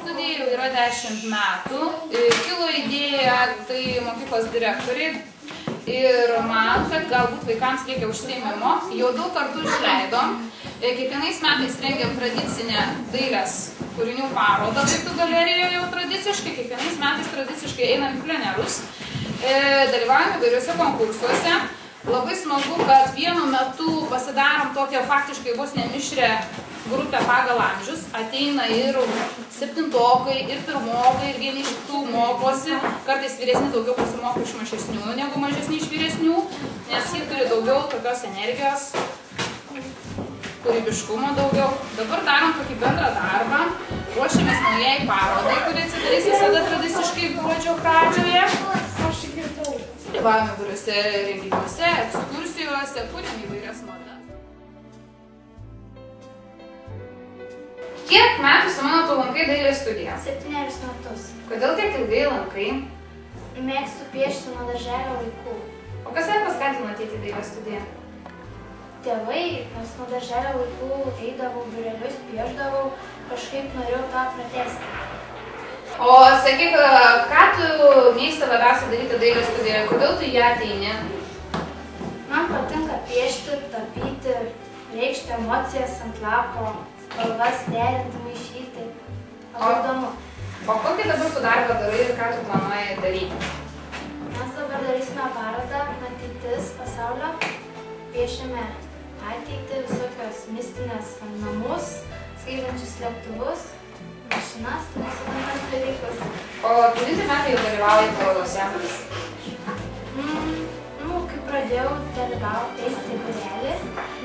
studijai jau yra 10 metų. Kilo idėja tai mokyklos direktoriai ir man, kad galbūt vaikams reikia užsiėmimo. Jau daug kartų išleidom. Kiekvienais metais rengiam tradicinę dailės kūrinių parodą Daiktų galerijoje jau tradiciškai. Kiekvienais metais tradiciškai einam į plenerus. Dalyvaujame įvairiuose konkursuose. Labai smagu, kad vienu metu pasidarom tokią faktiškai vos nemišrę grupę pagal amžius. Ateina ir septintokai, ir pirmokai, ir vieni iš kitų mokosi. Kartais vyresni daugiau pasimoko iš mažesnių negu mažesni iš vyresnių, nes jie turi daugiau tokios energijos, kūrybiškumo daugiau. Dabar darom tokį bendrą darbą. Ruošiamės naujai parodai, kuri atsidarys visada tradiciškai gruodžio pradžioje. Dalyvaujame įvairiuose renginiuose, ekskursijose, kuriam įvairias madas. Kiek metų Simona tu lankai dailės studiją? 7 metus. Kodėl tiek ilgai lankai? Mėgstu piešti nuo darželio laikų. O kas tave paskatino ateiti į dailės studiją? Tėvai, nes nuo darželio laikų eidavau būrelius, piešdavau, kažkaip norėjau tą pratęsti. O sakyk, ką tu mėgsti labiausiai daryti dailės studijoje? Kodėl tu į ją ateini? Man patinka piešti, tapyti, reikšti emocijas ant lapo, spalvas derinti, maišyti. Labai įdomu. O kokį dabar tu darbą darai ir ką tu planuoji daryti? Mes dabar darysime parodą Ateitis pasaulio. Piešime ateitį, visokios mistinės namus, skaitančius lėktuvus, mašinas, visokios dalykus. O kelinti metai jau dalyvauji parodose? Kai pradėjau dalyvauti eiti būrelį,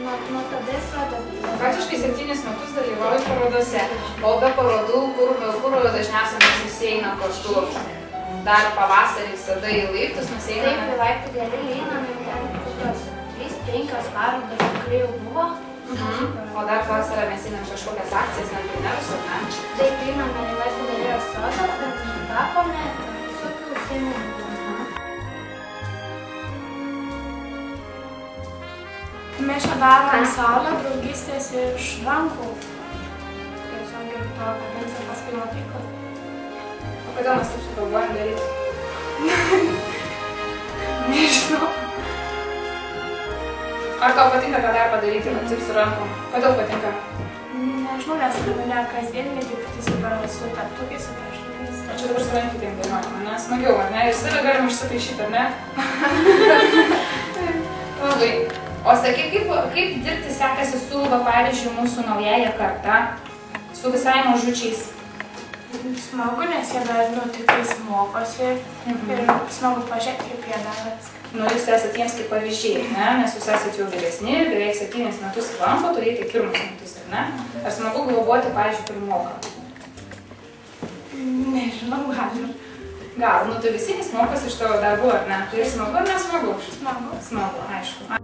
nuo tada ir pradėjau. Praktiškai 7 metus dalyvauji parodose. O be parodų, kur dažniausiai mes visi einam kažkur? Dar pavasarį visada į laiptus mes einame? Taip, į laiptų galeriją einame, ten kokios 3-5 parodos tikrai jau buvo. O dar vasarą mes einam kažkokias akcijas, net plenerus, ar ne? Taip, einame į laiptų galerijos sodą, ten tapome, visokių užsiėmimų. Mes čia darom salę draugystės iš rankų. Tiesiog ir to kadencija paskui mokyklą. O kodėl mes taip sugalvojam daryti? Nežinau. Ar tau patinka tą darbą daryti, taip su rankom? Kodėl patinka? Nežinau, nes mane kasdien dirbti su teptukais, su praštukais. O čia dabar su rankytėm dainuojam, ne? Smagiau, ar ne? Ir save galim išsipaišyti, ar ne? Labai. O sakyk, kaip dirbti sekasi su, pavyzdžiui, mūsų naujaja karta, su visai mažučiais? Smagu, nes jie dar tikrais mokosi ir smagu pažiūrėti, kaip jie daras. Jūs esate jiems kaip pavyzdžiai, ne? Nes jūs esate jau vyresni, beveik 7 metus lanko, turite tik 1 metus, ar ne? Ar smagu globoti, pavyzdžiui, pirmoką? Nežinau, gal ir. Gal, tu visi mokosi iš tavo darbų, ar ne? Tai smagu ar nesmagu? Smagu. Smagu, aišku.